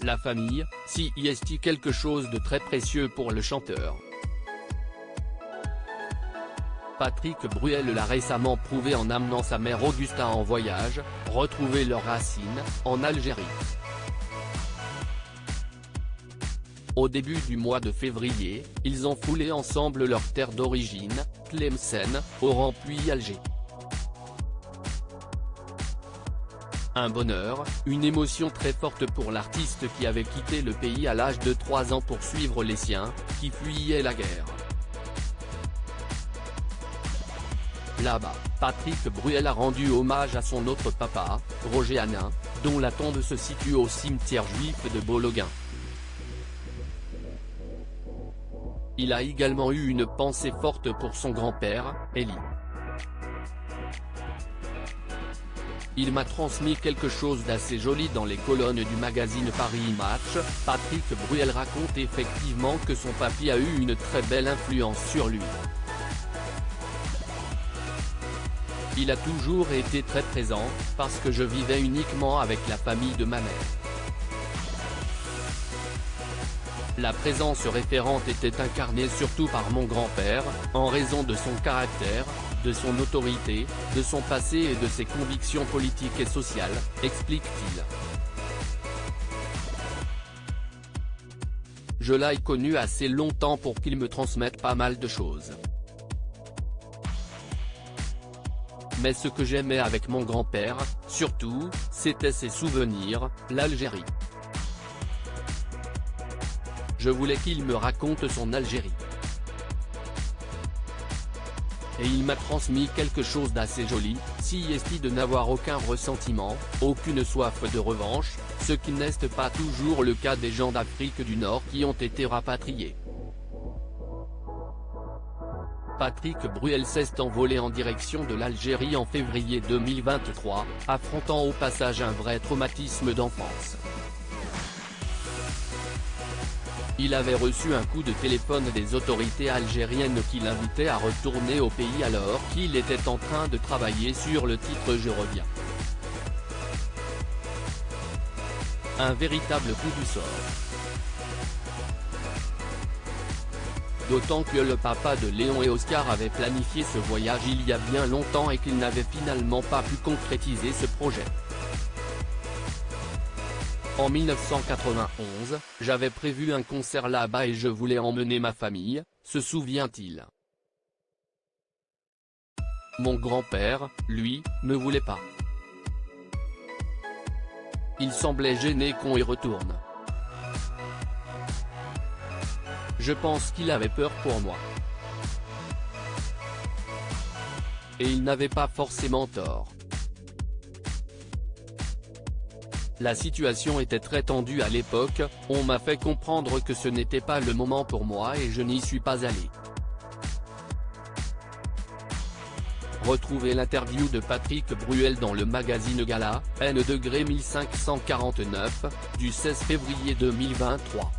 La famille, si y est-il quelque chose de très précieux pour le chanteur. Patrick Bruel l'a récemment prouvé en amenant sa mère Augusta en voyage, retrouver leurs racines, en Algérie. Au début du mois de février, ils ont foulé ensemble leur terre d'origine, Tlemcen, Oran puis Alger. Un bonheur, une émotion très forte pour l'artiste qui avait quitté le pays à l'âge de 3 ans pour suivre les siens, qui fuyaient la guerre. Là-bas, Patrick Bruel a rendu hommage à son autre papa, Roger Hanin, dont la tombe se situe au cimetière juif de Bologhine. Il a également eu une pensée forte pour son grand-père, Elie. Il m'a transmis quelque chose d'assez joli dans les colonnes du magazine Paris Match. Patrick Bruel raconte effectivement que son papy a eu une très belle influence sur lui. Il a toujours été très présent, parce que je vivais uniquement avec la famille de ma mère. La présence référente était incarnée surtout par mon grand-père, en raison de son caractère, de son autorité, de son passé et de ses convictions politiques et sociales, explique-t-il. Je l'ai connu assez longtemps pour qu'il me transmette pas mal de choses. Mais ce que j'aimais avec mon grand-père, surtout, c'était ses souvenirs, l'Algérie. Je voulais qu'il me raconte son Algérie. Et il m'a transmis quelque chose d'assez joli, si est de n'avoir aucun ressentiment, aucune soif de revanche, ce qui n'est pas toujours le cas des gens d'Afrique du Nord qui ont été rapatriés. Patrick Bruel s'est envolé en direction de l'Algérie en février 2023, affrontant au passage un vrai traumatisme d'enfance. Il avait reçu un coup de téléphone des autorités algériennes qui l'invitaient à retourner au pays alors qu'il était en train de travailler sur le titre Je reviens. Un véritable coup du sort. D'autant que le papa de Léon et Oscar avait planifié ce voyage il y a bien longtemps et qu'il n'avait finalement pas pu concrétiser ce projet. En 1991, j'avais prévu un concert là-bas et je voulais emmener ma famille, se souvient-il. Mon grand-père, lui, ne voulait pas. Il semblait gêné qu'on y retourne. Je pense qu'il avait peur pour moi. Et il n'avait pas forcément tort. La situation était très tendue à l'époque, on m'a fait comprendre que ce n'était pas le moment pour moi et je n'y suis pas allé. Retrouvez l'interview de Patrick Bruel dans le magazine Gala, N-1549, du 16 février 2023.